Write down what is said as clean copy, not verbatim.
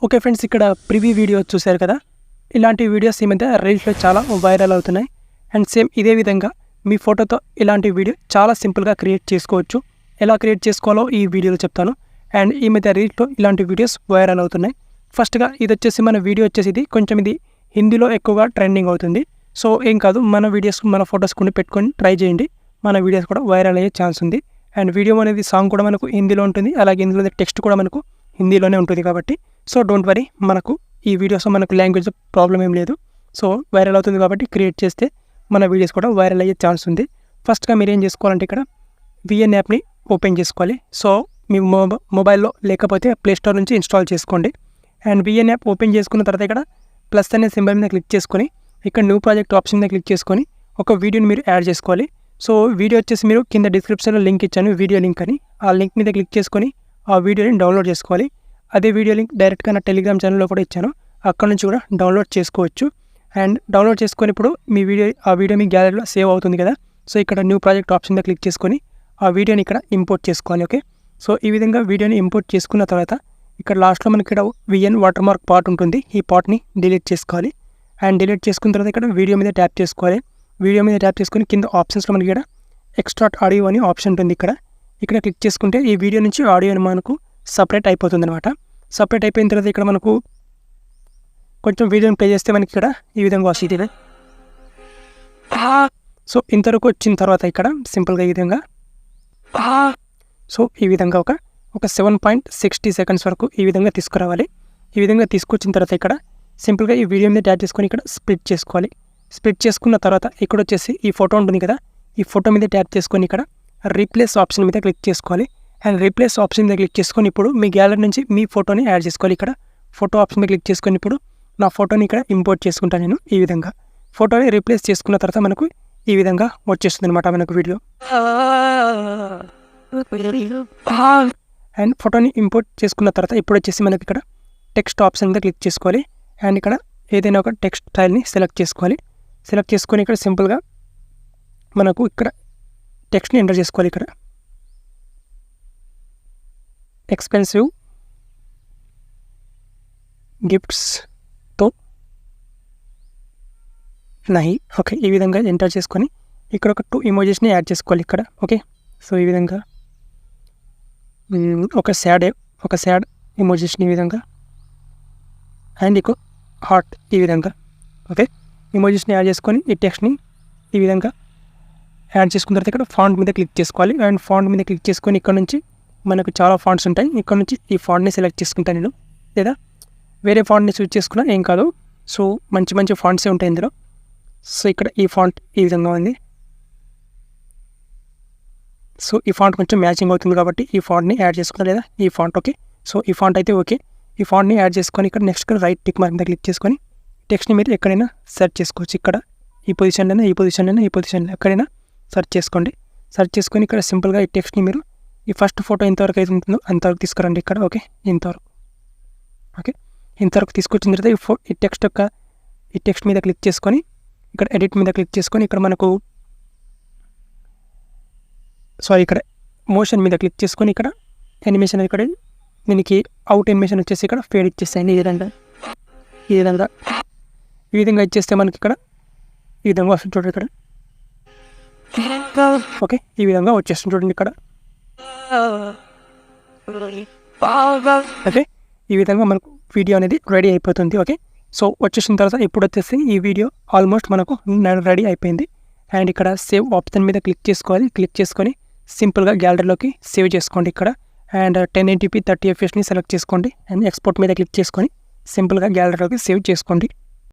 Okay friends, ఇక్కడ preview video చూశారు కదా. ఇలాంటి వీడియోస్ ఈ మధ్య రీల్స్లో చాలా వైరల్ అవుతున్నాయి. అండ్ సేమ్ ఇదే విధంగా మీ ఫోటోతో ఇలాంటి వీడియో చాలా సింపుల్గా క్రియేట్ చేసుకోవచ్చు. ఎలా క్రియేట్ చేసుకోవాలో ఈ వీడియోలో చెప్తాను. అండ్ ఈ మధ్య రీల్స్లో ఇలాంటి వీడియోస్ వైరల్ అవుతున్నాయి. ఫస్ట్గా ఇది వచ్చేసి మన వీడియో వచ్చేసి ఇది కొంచెం ఇది హిందీలో ఎక్కువగా ట్రెండింగ్ అవుతుంది. సో ఏం కాదు, మన వీడియోస్ మన ఫొటోస్ కొన్ని పెట్టుకొని ట్రై చేయండి. మన వీడియోస్ కూడా వైరల్ అయ్యే ఛాన్స్ ఉంది. అండ్ వీడియో అనేది సాంగ్ కూడా మనకు హిందీలో ఉంటుంది, అలాగే ఇందులో టెక్స్ట్ కూడా మనకు హిందీలోనే ఉంటుంది కాబట్టి సో డోంట్ వరీ, మనకు ఈ వీడియోస్ మనకు లాంగ్వేజ్ ప్రాబ్లం ఏం లేదు. సో వైరల్ అవుతుంది కాబట్టి క్రియేట్ చేస్తే మన వీడియోస్ కూడా వైరల్ అయ్యే ఛాన్స్ ఉంది. ఫస్ట్గా మీరు ఏం చేసుకోవాలంటే ఇక్కడ విఎన్ యాప్ని ఓపెన్ చేసుకోవాలి. సో మీ మొబైల్లో లేకపోతే ప్లేస్టోర్ నుంచి ఇన్స్టాల్ చేసుకోండి. అండ్ విఎన్ యాప్ ఓపెన్ చేసుకున్న తర్వాత ఇక్కడ ప్లస్ అనే సింబల్ మీద క్లిక్ చేసుకొని ఇక్కడ న్యూ ప్రాజెక్ట్ ఆప్షన్ మీద క్లిక్ చేసుకొని ఒక వీడియోని మీరు యాడ్ చేసుకోవాలి. సో వీడియో వచ్చేసి మీరు కింద డిస్క్రిప్షన్లో లింక్ ఇచ్చాను, వీడియో లింక్ అని. ఆ లింక్ మీద క్లిక్ చేసుకొని ఆ వీడియోని డౌన్లోడ్ చేసుకోవాలి. అదే వీడియో లింక్ డైరెక్ట్గా నా టెలిగ్రామ్ ఛానల్లో కూడా ఇచ్చాను, అక్కడ నుంచి కూడా డౌన్లోడ్ చేసుకోవచ్చు. అండ్ డౌన్లోడ్ చేసుకొని ఇప్పుడు మీ ఆ వీడియో మీ గ్యాలరీలో సేవ్ అవుతుంది కదా. సో ఇక్కడ న్యూ ప్రాజెక్ట్ ఆప్షన్ మీద క్లిక్ చేసుకొని ఆ వీడియోని ఇక్కడ ఇంపోర్ట్ చేసుకోవాలి. ఓకే, సో ఈ విధంగా వీడియోని ఇంపోర్ట్ చేసుకున్న తర్వాత ఇక్కడ లాస్ట్లో మనకి ఇక్కడ విఎన్ వాటర్ మార్క్ పార్ట్ ఉంటుంది, ఈ పార్ట్ని డిలీట్ చేసుకోవాలి. అండ్ డిలీట్ చేసుకున్న తర్వాత ఇక్కడ వీడియో మీద ట్యాప్ చేసుకోవాలి. వీడియో మీద ట్యాప్ చేసుకొని కింద ఆప్షన్స్లో మనకి ఇక్కడ ఎక్స్ట్రాక్ట్ ఆడియో అని ఆప్షన్ ఉంటుంది. ఇక్కడ క్లిక్ చేసుకుంటే ఈ వీడియో నుంచి ఆడియో మనకు సపరేట్ అయిపోతుంది అనమాట. సపరేట్ అయిపోయిన తర్వాత ఇక్కడ మనకు కొంచెం వీడియోని ప్లే చేస్తే మనకి ఇక్కడ ఈ విధంగా వస్తుంది. సో ఇంతవరకు వచ్చిన తర్వాత ఇక్కడ సింపుల్గా ఈ విధంగా సో ఈ విధంగా ఒక 7.60 సెకండ్స్ వరకు ఈ విధంగా తీసుకురావాలి. ఈ విధంగా తీసుకొచ్చిన తర్వాత ఇక్కడ సింపుల్గా ఈ వీడియో మీద ట్యాప్ చేసుకొని ఇక్కడ స్ప్లిట్ చేసుకోవాలి. స్ప్లిట్ చేసుకున్న తర్వాత ఇక్కడ వచ్చేసి ఈ ఫోటో ఉంటుంది కదా, ఈ ఫోటో మీద ట్యాప్ చేసుకొని ఇక్కడ రీప్లేస్ ఆప్షన్ మీద క్లిక్ చేసుకోవాలి. అండ్ రీప్లేస్ ఆప్షన్ మీద క్లిక్ చేసుకొని ఇప్పుడు మీ గ్యాలరీ నుంచి మీ ఫోటోని యాడ్ చేసుకోవాలి. ఇక్కడ ఫోటో ఆప్షన్ మీద క్లిక్ చేసుకొని ఇప్పుడు నా ఫోటోని ఇక్కడ ఇంపోర్ట్ చేసుకుంటాను నేను. ఈ విధంగా ఫోటోని రీప్లేస్ చేసుకున్న తర్వాత మనకు ఈ విధంగా వచ్చేస్తుంది అనమాట మనకు వీడియో. అండ్ ఫోటోని ఇంపోర్ట్ చేసుకున్న తర్వాత ఇప్పుడు వచ్చేసి మనకి ఇక్కడ టెక్స్ట్ ఆప్షన్ మీద క్లిక్ చేసుకోవాలి. అండ్ ఇక్కడ ఏదైనా ఒక టెక్స్ట్ స్టైల్ని సెలెక్ట్ చేసుకోవాలి. సెలెక్ట్ చేసుకొని ఇక్కడ సింపుల్గా మనకు ఇక్కడ టెక్స్ట్ని ఎంటర్ చేసుకోవాలి. ఇక్కడ ఎక్స్పెన్సివ్ గిఫ్ట్స్తో నహి. ఓకే, ఈ విధంగా ఎంటర్ చేసుకొని ఇక్కడ ఒక 2 ఇమోజెస్ని యాడ్ చేసుకోవాలి ఇక్కడ. ఓకే, సో ఈ విధంగా ఒక సాడ్ ఇమోజెస్ని ఈ విధంగా అండ్ ఇక హార్ట్ ఈ విధంగా. ఓకే, ఇమోజెస్ని యాడ్ చేసుకొని ఈ టెక్స్ట్ని ఈ విధంగా యాడ్ చేసుకున్న తర్వాత ఇక్కడ ఫాంట్ మీద క్లిక్ చేసుకోవాలి. అండ్ ఫాంట్ మీద క్లిక్ చేసుకొని ఇక్కడ నుంచి మనకు చాలా ఫాంట్స్ ఉంటాయి, ఇక్కడ నుంచి ఈ ఫాంట్ని సెలెక్ట్ చేసుకుంటాను నేను, లేదా వేరే ఫాంట్ని చూస్ చేసుకున్నా ఏం కాదు. సో మంచి ఫాంట్సే ఉంటాయి ఇందులో. సో ఇక్కడ ఈ ఫాంట్ ఈ విధంగా ఉంది. సో ఈ ఫాంట్ కొంచెం మ్యాచింగ్ అవుతుంది కాబట్టి ఈ ఫాంట్ని యాడ్ చేసుకున్నా, లేదా ఈ ఫాంట్. ఓకే, సో ఈ ఫాంట్ అయితే ఓకే. ఈ ఫాంట్ని యాడ్ చేసుకొని ఇక్కడ నెక్స్ట్ రైట్ టిక్ మార్క్ మీద క్లిక్ చేసుకొని టెక్స్ట్ని మీరు ఎక్కడైనా సెర్చ్ చేసుకోవచ్చు. ఇక్కడ ఈ పొజిషన్లో ఎక్కడైనా సెర్చ్ చేసుకోండి. సెర్చ్ చేసుకొని ఇక్కడ సింపుల్గా ఈ టెక్స్ట్ని మీరు ఈ ఫస్ట్ ఫోటో ఎంతవరకు అయితే ఉంటుందో అంతవరకు తీసుకురండి ఇక్కడ. ఓకే, ఇంతవరకు తీసుకొచ్చిన తర్వాత ఈ టెక్స్ట్ మీద క్లిక్ చేసుకొని ఇక్కడ ఎడిట్ మీద క్లిక్ చేసుకొని ఇక్కడ మనకు ఇక్కడ మోషన్ మీద క్లిక్ చేసుకొని ఇక్కడ యానిమేషన్ ఇక్కడ దీనికి అవుట్ యానిమేషన్ వచ్చేసి ఇక్కడ ఫేడ్ ఇచ్చేస్తాయండి. ఈ విధంగా ఇచ్చేస్తే మనకి ఇక్కడ ఈ విధంగా వస్తుంది చూడండి ఇక్కడ. ఓకే, ఈ విధంగా వచ్చేస్తుంది చూడండి ఇక్కడ. ఓకే, ఈ విధంగా మనకు వీడియో అనేది రెడీ అయిపోతుంది. ఓకే, సో వచ్చేసిన తర్వాత ఇప్పుడు వచ్చేసి ఈ వీడియో ఆల్మోస్ట్ మనకు రెడీ అయిపోయింది. అండ్ ఇక్కడ సేవ్ ఆప్షన్ మీద క్లిక్ చేసుకోవాలి. క్లిక్ చేసుకొని సింపుల్గా గ్యాలరీలోకి సేవ్ చేసుకోండి ఇక్కడ. అండ్ 1080p 30fps సెలెక్ట్ చేసుకోండి. అండ్ ఎక్స్పోర్ట్ మీద క్లిక్ చేసుకొని సింపుల్గా గ్యాలరీలోకి సేవ్ చేసుకోండి.